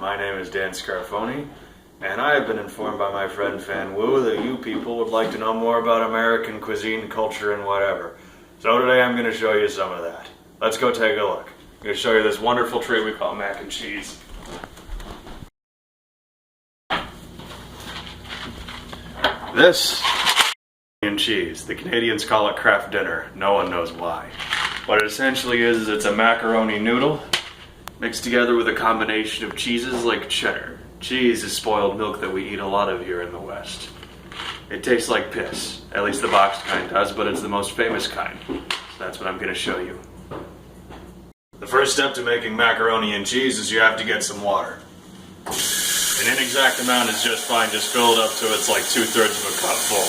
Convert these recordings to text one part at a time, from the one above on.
my name is Dan Scarfoni, and I have been informed by my friend Fan Wu that you people would like to know more about American cuisine, culture, and whatever. So today I'm going to show you some of that. Let's go take a look. I'm going to show you this wonderful treat we call mac and cheese. This and cheese. The Canadians call it Kraft dinner. No one knows why. What it essentially is it's a macaroni noodle mixed together with a combination of cheeses like cheddar. Cheese is spoiled milk that we eat a lot of here in the West. It tastes like piss. At least the boxed kind does, but it's the most famous kind. So that's what I'm going to show you. The first step to making macaroni and cheese is you have to get some water. An inexact amount is just fine. Just fill it up to it's like 2/3 of a cup full.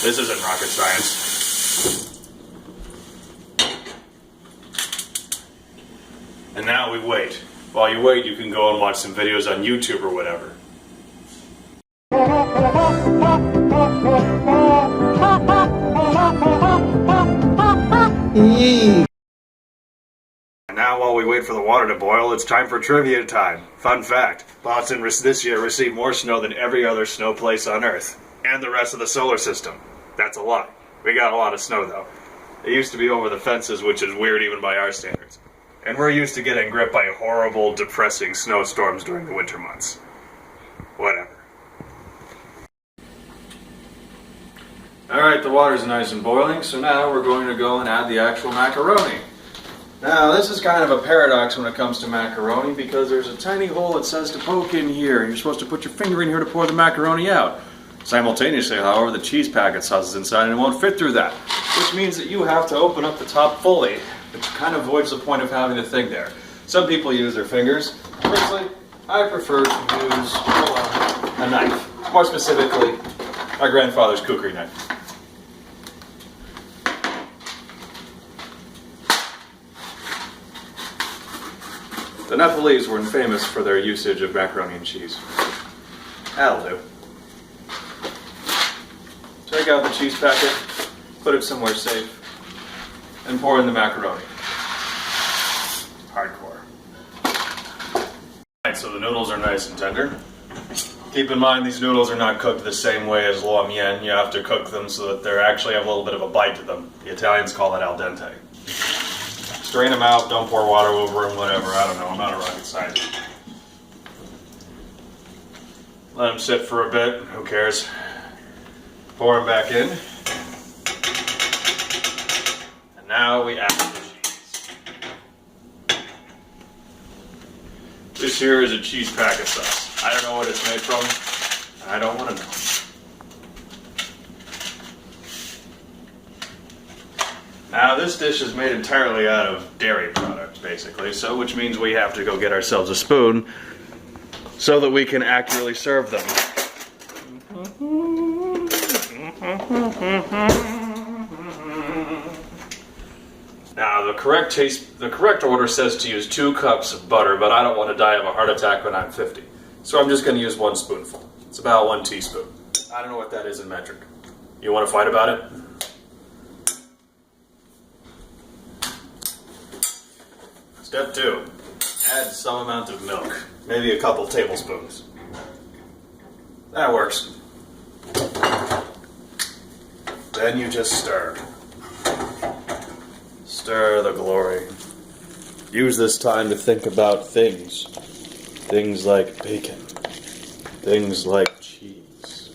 This isn't rocket science. And now we wait. While you wait, you can go and watch some videos on YouTube or whatever. And now while we wait for the water to boil, it's time for trivia time. Fun fact, Boston this year received more snow than every other snow place on Earth. And the rest of the solar system. That's a lie. We got a lot of snow though. It used to be over the fences, which is weird even by our standards. And we're used to getting gripped by horrible, depressing snowstorms during the winter months. Whatever. Alright, the water's nice and boiling, so now we're going to go and add the actual macaroni. Now, this is kind of a paradox when it comes to macaroni because there's a tiny hole that says to poke in here, and you're supposed to put your finger in here to pour the macaroni out. Simultaneously, however, the cheese packet sauce is inside and it won't fit through that, which means that you have to open up the top fully, which kind of avoids the point of having the thing there. Some people use their fingers. Personally, I prefer to use a knife. More specifically, my grandfather's kukri knife. The Nepalese were famous for their usage of macaroni and cheese. That'll do. Take out the cheese packet, put it somewhere safe, and pour in the macaroni. Hardcore. Alright, so the noodles are nice and tender. Keep in mind these noodles are not cooked the same way as lo mein. You have to cook them so that they actually have a little bit of a bite to them. The Italians call it al dente. Strain them out, don't pour water over them, whatever, I don't know, I'm not a rocket scientist. Let them sit for a bit, who cares? Pour them back in. And now we add the cheese. This here is a cheese packet sauce. I don't know what it's made from, and I don't want to know. Now this dish is made entirely out of dairy products, basically, so which means we have to go get ourselves a spoon so that we can accurately serve them. Now the correct order says to use 2 cups of butter, but I don't want to die of a heart attack when I'm 50. So I'm just going to use 1 spoonful. It's about 1 teaspoon. I don't know what that is in metric. You want to fight about it? Step 2. Add some amount of milk. Maybe a couple tablespoons. That works. Then you just stir. Stir the glory. Use this time to think about things. Things like bacon. Things like cheese.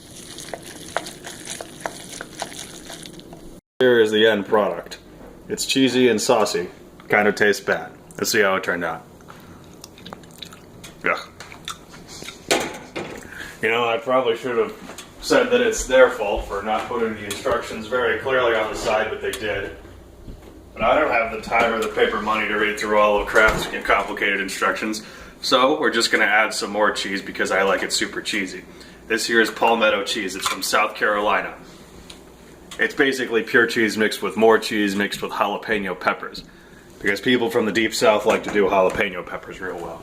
Here is the end product. It's cheesy and saucy. Kind of tastes bad. Let's see how it turned out. Yeah. You know, I probably should have said that it's their fault for not putting the instructions very clearly on the side, but they did. But I don't have the time or the paper money to read through all of Kraft's complicated instructions, so we're just going to add some more cheese because I like it super cheesy. This here is Palmetto cheese. It's from South Carolina. It's basically pure cheese mixed with more cheese mixed with jalapeno peppers. Because people from the deep south like to do jalapeno peppers real well.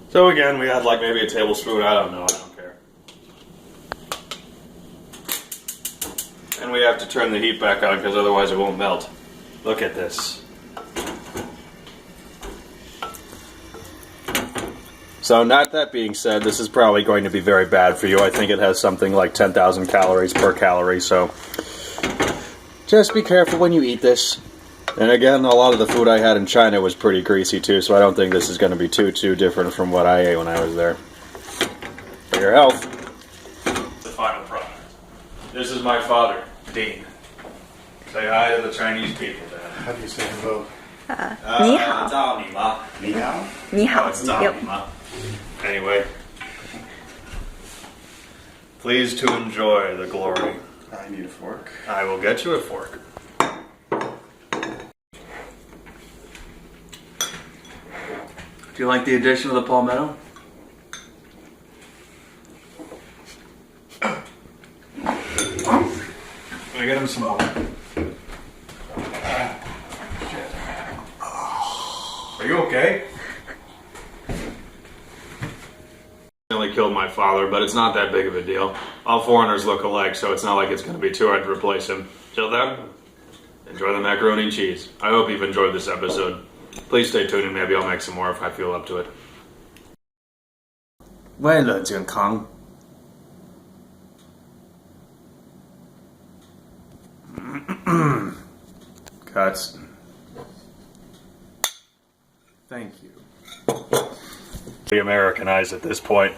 So again, we add like maybe a tablespoon, I don't know, I don't care. And we have to turn the heat back on because otherwise it won't melt. Look at this. So, not that being said, this is probably going to be very bad for you. I think it has something like 10,000 calories per calorie, so just be careful when you eat this. And again, a lot of the food I had in China was pretty greasy too, so I don't think this is going to be too different from what I ate when I was there. For your health. The final product. This is my father, Dean. Say hi to the Chinese people, Dad. How do you say hello? 你好。照你吗？你好. 你好。 Oh, it's 照你吗? Anyway, please to enjoy the glory. I need a fork. I will get you a fork. Do you like the addition of the palmetto? Let me get him some more. Are you okay? I only killed my father, but it's not that big of a deal. All foreigners look alike, so it's not like it's going to be too hard to replace him. Till then, enjoy the macaroni and cheese. I hope you've enjoyed this episode. Please stay tuned and maybe I'll make some more if I feel up to it. 为了健康 Cuts. Thank you. Be Americanized at this point.